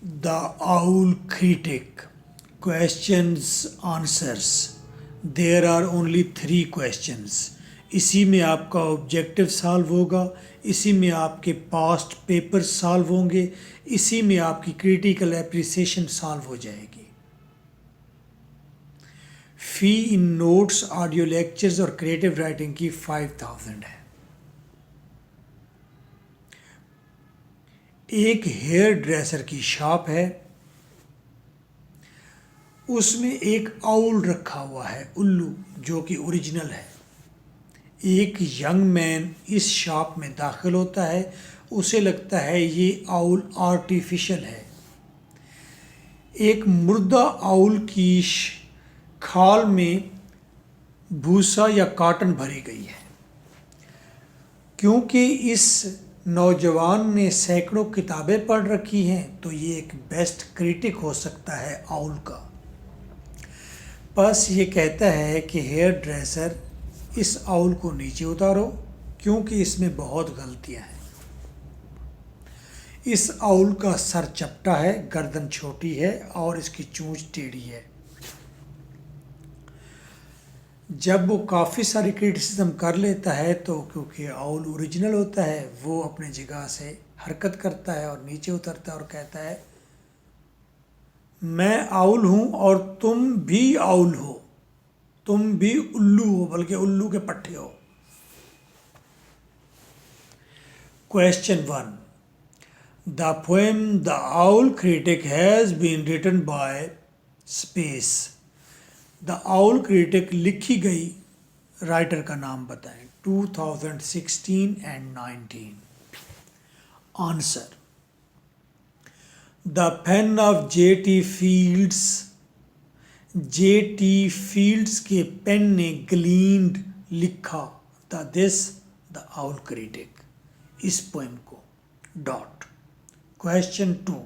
The Owl Critic. Questions, answers. There are only 3 questions. इसी में आपका ऑब्जेक्टिव सॉल्व होगा, इसी में आपके पास्ट पेपर सॉल्व होंगे, इसी में आपकी क्रिटिकल एप्रिसिएशन सॉल्व हो जाएगी। फ़ी इन नोट्स, ऑडियो लेक्चर्स और क्रिएटिव राइटिंग की 5000 है। एक हेयर ड्रेसर की शॉप है, उसमें एक आउल रखा हुआ है, उल्लू, जो कि ओरिजिनल है। एक यंग मैन इस शॉप में दाखिल होता है, उसे लगता है ये आउल आर्टिफिशियल है। एक मुर्दा आउल की खाल में भूसा या कॉटन भरी गई है। क्योंकि इस नौजवान ने सैकड़ों किताबें पढ़ रखी हैं, तो ये एक बेस्ट क्रिटिक हो सकता है आउल का। बस ये कहता है कि हेयर ड्रेसर, इस आउल को नीचे उतारो क्योंकि इसमें बहुत गलतियां हैं। इस आउल का सर चपटा है, गर्दन छोटी है और इसकी चोंच टेढ़ी है। जब वो काफ़ी सारी क्रिटिसिज्म कर लेता है तो क्योंकि आउल ओरिजिनल होता है, वो अपने जगह से हरकत करता है और नीचे उतरता है और कहता है, मैं आउल हूँ और तुम भी आउल हो, तुम भी उल्लू हो, बल्कि उल्लू के पट्टे हो। Question 1. The poem The Owl Critic has been written by space. The Owl Critic लिखी गई राइटर का नाम बताएं। 2016 and 19. Answer. The pen of J.T. Fields. J.T. Fields के पेन ने gleaned लिखा The Owl Critic, इस पोएम को। Dot. Question 2.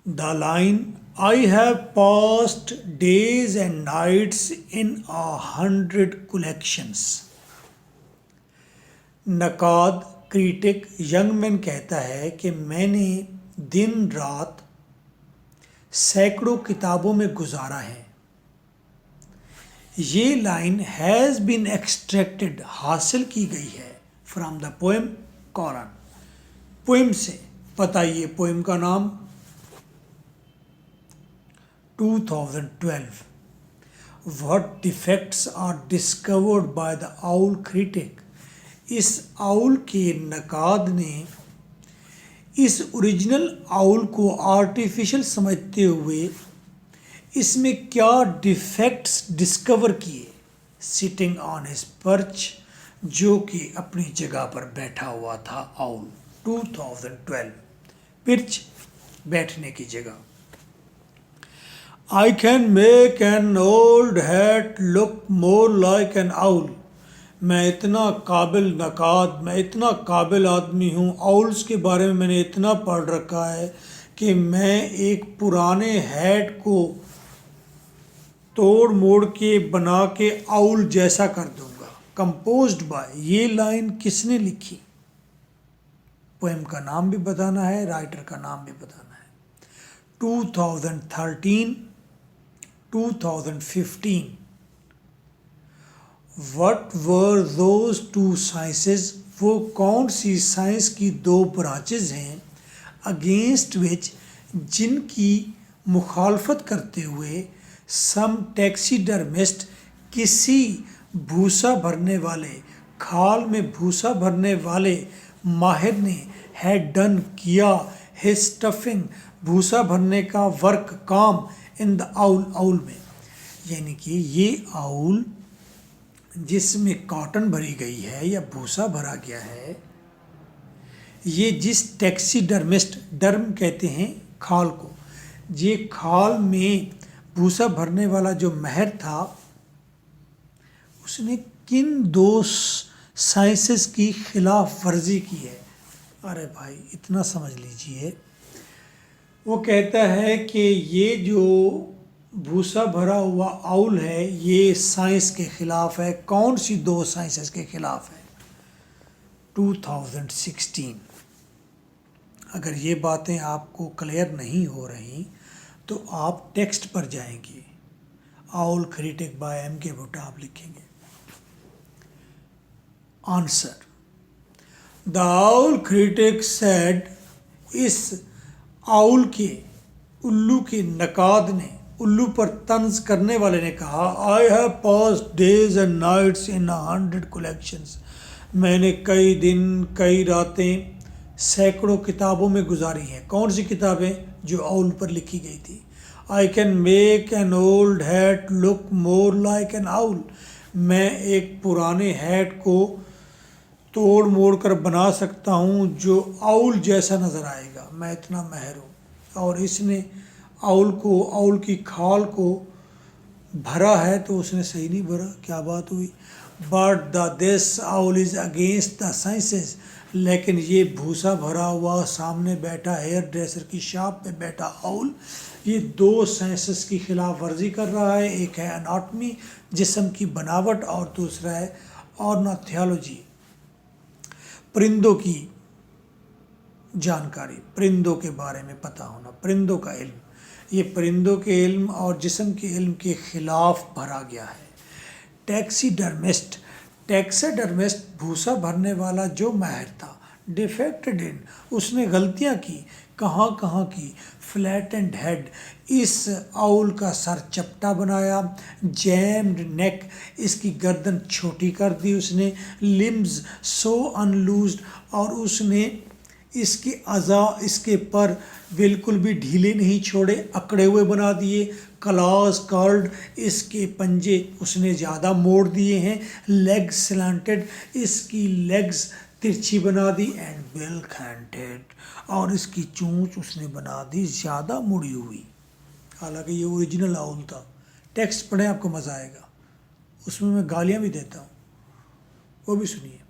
The line, I have passed days and nights in 100 collections. नकाद क्रिटिक यंगमैन कहता है कि मैंने दिन रात सैकड़ों किताबों में गुजारा है। ये लाइन हैज़ बीन एक्सट्रैक्टेड, हासिल की गई है, फ्रॉम द पोएम कोरान, पोएम से। बताइए पोएम का नाम। 2012. What defects are discovered by the Owl Critic? इस आउल के नकाद ने इस ओरिजिनल आउल को आर्टिफिशियल समझते हुए इसमें क्या डिफेक्ट्स डिस्कवर किए। सिटिंग ऑन हिज पर्च, जो कि अपनी जगह पर बैठा हुआ था आउल। 2012. पिर्च, बैठने की जगह। I can make an old hat look more like an owl. मैं इतना काबिल नकाद, मैं इतना काबिल आदमी हूँ, आउल्स के बारे में मैंने इतना पढ़ रखा है कि मैं एक पुराने हैट को तोड़ मोड़ के बना के आउल जैसा कर दूंगा। कंपोज्ड बाय, ये लाइन किसने लिखी? पोएम का नाम भी बताना है, राइटर का नाम भी बताना है। 2013, 2015. What were those two sciences? वो कौन सी साइंस की 2 ब्रांचेज हैं अगेंस्ट विच, जिनकी मुखालफत करते हुए सम टैक्सीडर्मिस्ट, किसी भूसा भरने वाले, खाल में भूसा भरने वाले माहिर ने हैड डन किया हिज स्टफिंग, भूसा भरने का वर्क, काम, इन द आउल, आउल में। यानी कि ये आउल जिसमें कॉटन भरी गई है या भूसा भरा गया है, ये जिस टैक्सीडर्मिस्ट, डर्म कहते हैं खाल को, ये खाल में भूसा भरने वाला जो माहिर था, उसने किन 2 साइंसेस की खिलाफ वर्जी की है। अरे भाई इतना समझ लीजिए, वो कहता है कि ये जो भूसा भरा हुआ आउल है ये साइंस के खिलाफ है। कौन सी 2 साइंसेस के खिलाफ है? 2016. अगर ये बातें आपको क्लियर नहीं हो रही तो आप टेक्स्ट पर जाएंगे, आउल क्रिटिक बाय एम के भुट्टा आप लिखेंगे। Answer, the owl critic said, इस आउल के, उल्लू के नकाद ने, उल्लू पर तंज करने वाले ने कहा, I have passed days and nights in 100 collections, मैंने कई दिन कई रातें सैकड़ों किताबों में गुजारी हैं। कौन सी किताबें? जो आउल पर लिखी गई थी। I can make an old hat look more like an owl, मैं एक पुराने हैट को तोड़ मोड़ कर बना सकता हूँ जो आउल जैसा नज़र आएगा, मैं इतना माहिर हूँ। और इसने आउल की खाल को भरा है तो उसने सही नहीं भरा, क्या बात हुई। But this owl is against the sciences, लेकिन ये भूसा भरा हुआ सामने बैठा हेयर ड्रेसर की शॉप पे बैठा आउल, ये दो साइंसेस की खिलाफ वर्जी कर रहा है। एक है एनाटॉमी, जिस्म की बनावट, और दूसरा है ऑर्निथोलॉजी, परिंदों की जानकारी, परिंदों के बारे में पता होना, परिंदों का इल्म। ये परिंदों के इल्म और जिस्म के इल्म के खिलाफ भरा गया है। टैक्सीडर्मिस्ट, टैक्सीडर्मिस्ट भूसा भरने वाला जो माहिर था। डिफेक्टेड इन, उसने गलतियां की, कहाँ कहाँ की। फ्लैटेंड हेड, इस आउल का सर चपटा बनाया। जैम्ड नेक, इसकी गर्दन छोटी कर दी उसने। लिम्स सो अनलूज्ड, और उसने इसके अज़ा, इसके पर बिल्कुल भी ढीले नहीं छोड़े, अकड़े हुए बना दिए। क्लॉज कर्ल्ड, इसके पंजे उसने ज़्यादा मोड़ दिए हैं। लेग स्लैंटेड, इसकी लेग्स तिरछी बना दी। एंड बिल कैंटेड, और इसकी चोंच उसने बना दी ज़्यादा मुड़ी हुई। हालांकि ये ओरिजिनल आउल था। टेक्स्ट पढ़ें, आपको मज़ा आएगा, उसमें मैं गालियाँ भी देता हूँ, वो भी सुनिए।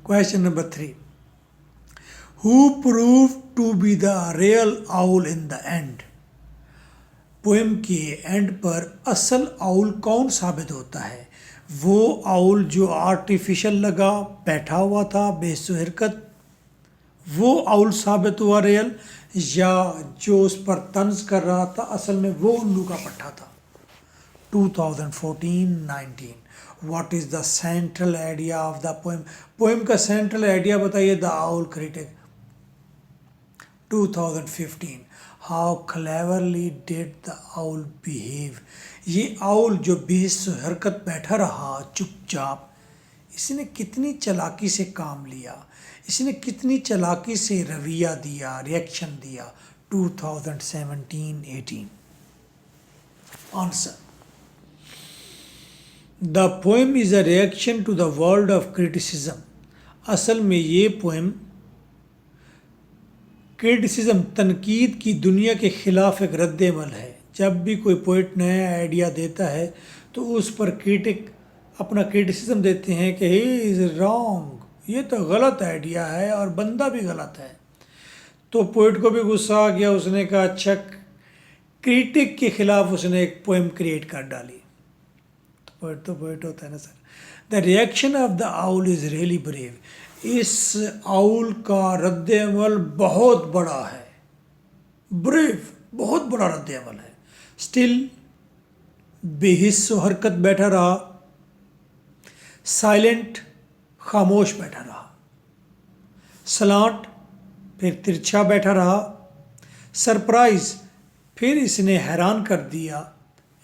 Question number 3, Who proved to be the real owl in the end? Poem के एंड पर असल आउल कौन साबित होता है? वो आउल जो आर्टिफिशियल लगा बैठा हुआ था बेसुहरकत, वो आउल साबित हुआ रियल, या जो उस पर तंज कर रहा था असल में वो उल्लू का पट्टा था? 2014-19, what is the central idea of the poem? Poem का सेंट्रल आइडिया बताइए। The owl critic. 2015, how cleverly did the owl behave? ये आउल जो बेसुहरकत बैठा रहा चुपचाप, इसने कितनी चालाकी से काम लिया, इसने कितनी चालाकी से रवैया दिया, रिएक्शन दिया। 2017-18। Answer, the poem is a reaction to the world of criticism. असल में ये पोएम क्रिटिसिज्म, तनकीद की दुनिया के ख़िलाफ़ एक रद्द-ए-अमल है। जब भी कोई पोइट नया आइडिया देता है तो उस पर क्रिटिक अपना क्रिटिसिज्म देते हैं कि ही इज़ रॉन्ग, ये तो गलत आइडिया है और बंदा भी गलत है। तो पोइट को भी गुस्सा आ गया, उसने कहा अच्छा, क्रिटिक के ख़िलाफ़ उसने एक पोएम क्रिएट कर डाली। तो पोइट होता है ना sir. The reaction of the owl is really brave, इस आउल का रद्द-ए-अमल बहुत बड़ा है। ब्रेव, बहुत बड़ा रद्द-ए-अमल है। स्टिल, बेहिस्सो हरकत बैठा रहा। साइलेंट, खामोश बैठा रहा। सलांट, फिर तिरछा बैठा रहा। सरप्राइज, फिर इसने हैरान कर दिया।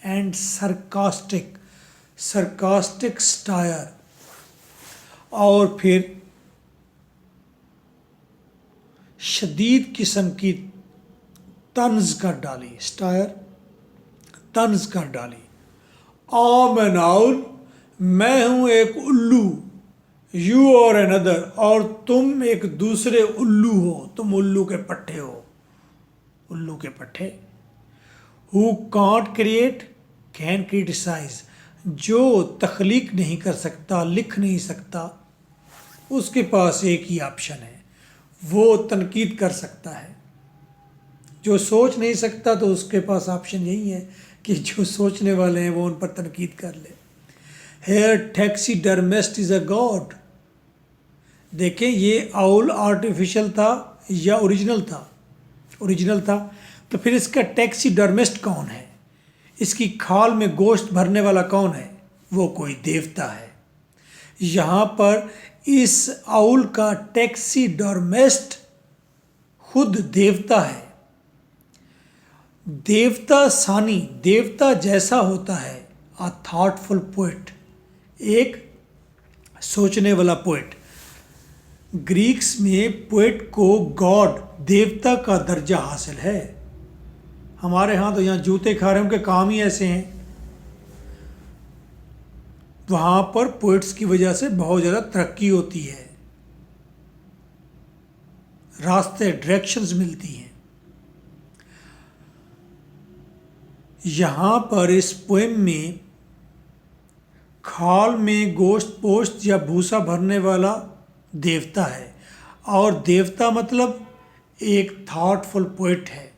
एंड सरकास्टिक, सरकास्टिक स्टायर, और फिर शदीद किस्म की तंज कर डाली। स्टायर, तंज कर डाली। आम एन आउल, मैं हूँ एक उल्लू। यू और अनदर, और तुम एक दूसरे उल्लू हो, तुम उल्लू के पट्टे हो, उल्लू के पट्टे। Who can't create can criticise, जो तख्लीक नहीं कर सकता, लिख नहीं सकता, उसके पास एक ही ऑप्शन है, वो तनकीद कर सकता है। जो सोच नहीं सकता तो उसके पास ऑप्शन यही है कि जो सोचने वाले हैं वो उन पर तनकीद कर ले। Here taxidermist is a god, देखें ये आउल आर्टिफिशियल था या ओरिजिनल था? ओरिजिनल था। तो फिर इसका टैक्सीडर्मिस्ट कौन है? इसकी खाल में गोश्त भरने वाला कौन है? वो कोई देवता है। यहाँ पर इस आउल का टैक्सीडर्मिस्ट खुद देवता है। देवता सानी, देवता जैसा होता है अ थॉटफुल पोएट, एक सोचने वाला पोएट। ग्रीक्स में पोएट को गॉड, देवता का दर्जा हासिल है। हमारे यहाँ तो यहाँ जूते खा रहे हैं, उनके काम ही ऐसे हैं। वहाँ पर पोएट्स की वजह से बहुत ज़्यादा तरक्की होती है, रास्ते, डायरेक्शंस मिलती हैं। यहाँ पर इस पोएम में खाल में गोश्त पोश्त या भूसा भरने वाला देवता है, और देवता मतलब एक थॉटफुल पोएट है।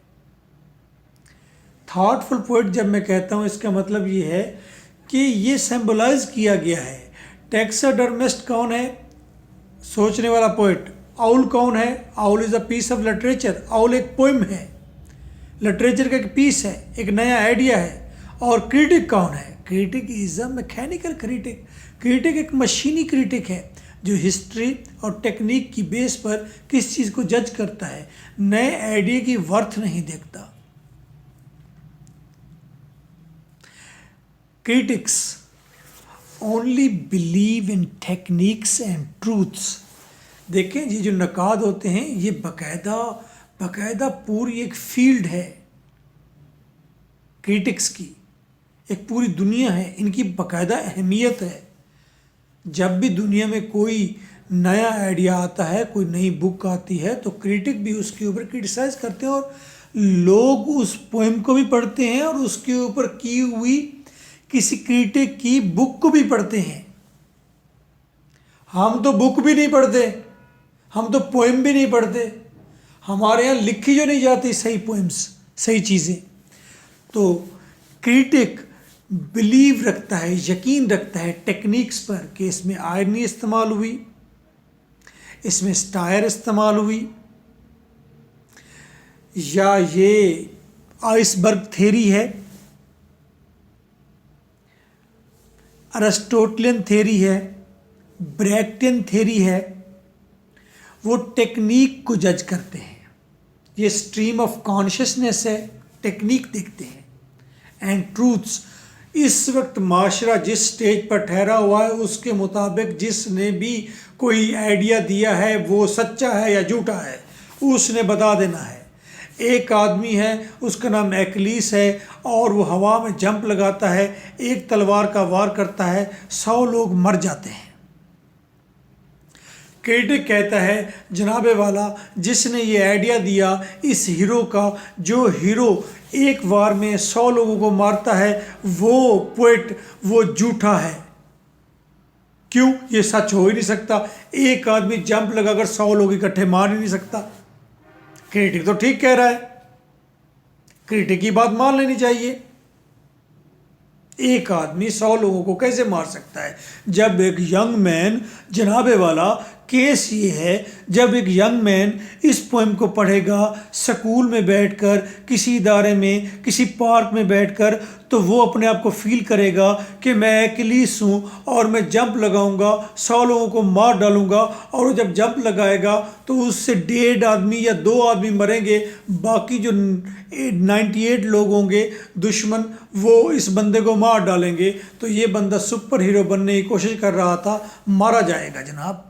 थॉटफुल पोएट जब मैं कहता हूँ इसका मतलब ये है कि ये सिंबलाइज किया गया है। टैक्सीडर्मिस्ट कौन है? सोचने वाला पोएट। आउल कौन है? Owl is a piece of literature. Owl एक पोएम है, लिटरेचर का एक पीस है, एक नया आइडिया है। और क्रिटिक कौन है? Critic is a mechanical critic. Critic एक मशीनी क्रिटिक है जो हिस्ट्री और टेक्निक की बेस पर किस चीज़ को जज करता है, नए आइडिया की वर्थ नहीं देखता। Critics only believe in techniques and truths. देखें ये जो नकाद होते हैं ये बाकायदा पूरी एक फील्ड है क्रिटिक्स की, एक पूरी दुनिया है, इनकी बाकायदा अहमियत है। जब भी दुनिया में कोई नया आइडिया आता है, कोई नई बुक आती है, तो क्रिटिक भी उसके ऊपर क्रिटिसाइज करते हैं और लोग उस पोएम को भी पढ़ते हैं और उसके ऊपर की हुई किसी क्रिटिक की बुक को भी पढ़ते हैं। हम तो बुक भी नहीं पढ़ते, हम तो पोएम भी नहीं पढ़ते। हमारे यहाँ लिखी जो नहीं जाती सही पोएम्स, सही चीज़ें। तो क्रिटिक बिलीव रखता है, यकीन रखता है टेक्निक्स पर कि इसमें आयरनी इस्तेमाल हुई, इसमें स्टायर इस्तेमाल हुई, या ये आइसबर्ग थ्योरी है, अरिस्टोटलियन थ्योरी है, ब्रैक्टियन थ्योरी है। वो टेक्निक को जज करते हैं। ये स्ट्रीम ऑफ कॉन्शियसनेस है, टेक्निक देखते हैं। एंड ट्रूथ्स, इस वक्त माशरा जिस स्टेज पर ठहरा हुआ है उसके मुताबिक जिसने भी कोई आइडिया दिया है वो सच्चा है या झूठा है, उसने बता देना है। एक आदमी है, उसका नाम एक्लीस है, और वो हवा में जंप लगाता है, एक तलवार का वार करता है, 100 लोग मर जाते हैं। क्रिटिक कहता है जनाबे वाला जिसने ये आइडिया दिया इस हीरो का, जो हीरो एक वार में 100 लोगों को मारता है, वो पोएट वो झूठा है। क्यों? ये सच हो ही नहीं सकता। एक आदमी जंप लगाकर 100 लोग इकट्ठे मार ही नहीं सकता। क्रिटिक तो ठीक कह रहा है, क्रिटिक की बात मान लेनी चाहिए। एक आदमी 100 लोगों को कैसे मार सकता है? जब एक यंग मैन, जनाबे वाला केस ये है, जब एक यंग मैन इस पोएम को पढ़ेगा स्कूल में बैठकर, किसी इदारे में, किसी पार्क में बैठकर, तो वो अपने आप को फील करेगा कि मैं एक्लीस हूँ और मैं जंप लगाऊंगा, 100 लोगों को मार डालूंगा। और वो जब जंप लगाएगा तो उससे 1.5 आदमी या 2 आदमी मरेंगे, बाकी जो 98 लोग होंगे दुश्मन, वो इस बंदे को मार डालेंगे। तो ये बंदा सुपर हीरो बनने की कोशिश कर रहा था, मारा जाएगा जनाब।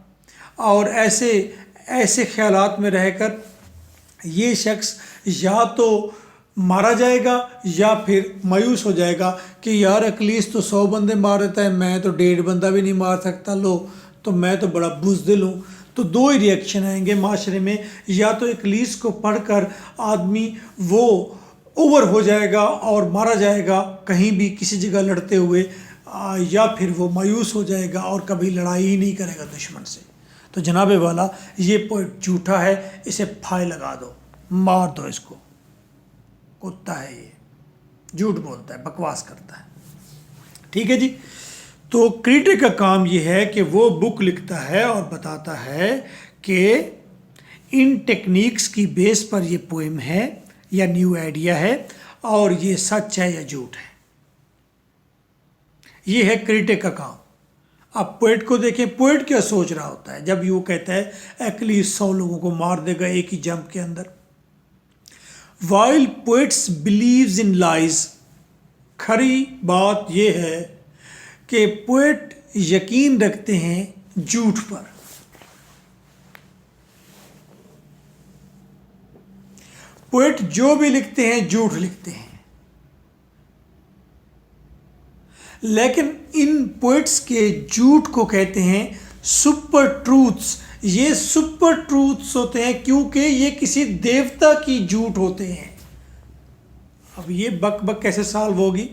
और ऐसे ख्यालात में रहकर ये शख्स या तो मारा जाएगा या फिर मायूस हो जाएगा कि यार एक्लीस तो 100 बंदे मार देता है, मैं तो 1.5 बंदा भी नहीं मार सकता, लो तो मैं तो बड़ा बुज़दिल हूँ। तो 2 ही रिएक्शन आएंगे माशरे में, या तो एक्लीस को पढ़कर आदमी वो ओवर हो जाएगा और मारा जाएगा कहीं भी किसी जगह लड़ते हुए, या फिर वो मायूस हो जाएगा और कभी लड़ाई ही नहीं करेगा दुश्मन से। तो जनाबे वाला ये पोएट झूठा है, इसे फाय लगा दो, मार दो इसको, कुत्ता है ये, झूठ बोलता है, बकवास करता है। ठीक है जी। तो क्रिटिक का काम ये है कि वो बुक लिखता है और बताता है कि इन टेक्निक्स की बेस पर ये पोएम है या न्यू आइडिया है और ये सच है या झूठ है। ये है क्रिटिक का काम। अब पोएट को देखें, पोएट क्या सोच रहा होता है जब वो कहता है एक्लीज 100 लोगों को मार देगा एक ही जंप के अंदर। While poets believes in lies, खरी बात यह है कि पोएट यकीन रखते हैं झूठ पर। पोएट जो भी लिखते हैं झूठ लिखते हैं, लेकिन इन पोएट्स के झूठ को कहते हैं सुपर ट्रूथ्स। ये सुपर ट्रूथ्स होते हैं क्योंकि ये किसी देवता की झूठ होते हैं। अब ये बक बक कैसे सॉल्व होगी?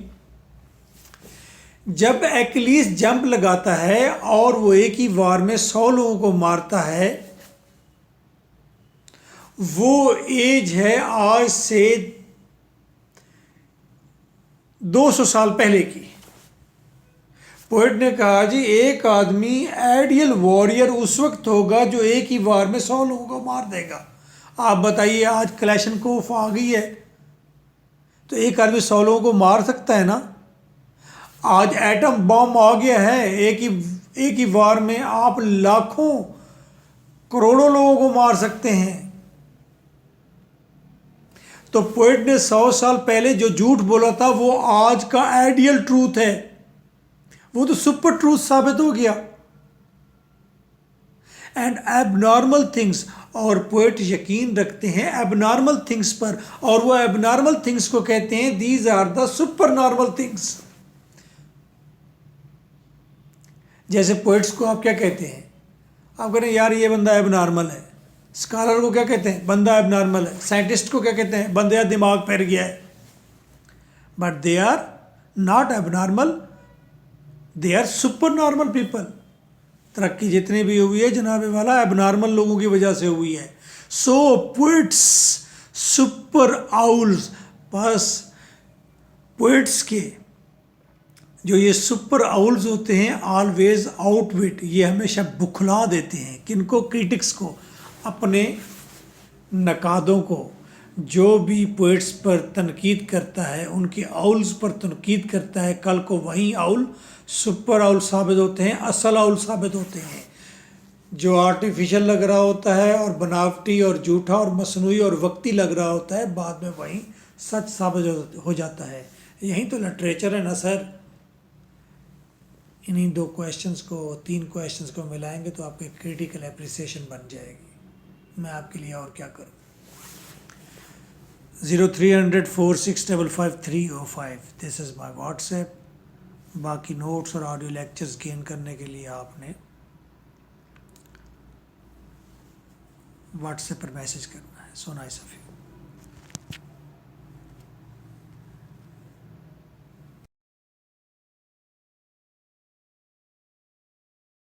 जब एक्लीज जंप लगाता है और वो एक ही वार में 100 लोगों को मारता है, वो एज है आज से 200 साल पहले की। पोएट ने कहा जी एक आदमी आइडियल वॉरियर उस वक्त होगा जो एक ही वार में 100 लोगों को मार देगा। आप बताइए आज क्लैशनकोफ आ गई है तो एक आदमी 100 लोगों को मार सकता है ना? आज एटम बम आ गया है, एक ही वार में आप लाखों करोड़ों लोगों को मार सकते हैं। तो पोएट ने 100 साल पहले जो झूठ बोला था वो आज का आइडियल ट्रूथ है, वो तो सुपर ट्रूथ साबित हो गया। एंड एबनॉर्मल थिंग्स, और पोएट यकीन रखते हैं एबनॉर्मल थिंग्स पर, और वो एबनॉर्मल थिंग्स को कहते हैं these are the super normal things. जैसे पोएट्स को आप क्या कहते हैं? आप कह रहे हैं यार ये बंदा एबनॉर्मल है। स्कॉलर को क्या कहते हैं? बंदा एबनॉर्मल है। साइंटिस्ट को क्या कहते हैं? बंदे का दिमाग फैल गया है। But they are not abnormal, they are super normal people. तरक्की जितनी भी हुई है जनाबे वाला एबनॉर्मल लोगों की वजह से हुई है। सो पोएट्स सुपर आउल्स, बस पोएट्स के जो ये सुपर आउल्स होते हैं ऑलवेज आउटविट, ये हमेशा बुखला देते हैं किनको? क्रिटिक्स को, अपने नकादों को। जो भी पोएट्स पर तनकीद करता है उनके आउल्स पर तनकीद करता है, कल को वही आउल सुपर आउल साबित होते हैं, असल आउल साबित होते हैं। जो आर्टिफिशियल लग रहा होता है और बनावटी और झूठा और मसनूई और वक्ती लग रहा होता है, बाद में वही सच साबित हो जाता है। यही तो लिटरेचर है ना सर। इन्हीं 2 क्वेश्चंस को, 3 क्वेश्चंस को मिलाएंगे तो आपकी क्रिटिकल एप्रिसिएशन बन जाएगी। मैं आपके लिए और क्या करूं? 0300 4655 305 दिस इज़ माई व्हाट्सएप। बाकी नोट्स और ऑडियो लेक्चर्स गेन करने के लिए आपने व्हाट्सएप पर मैसेज करना है। So nice of you.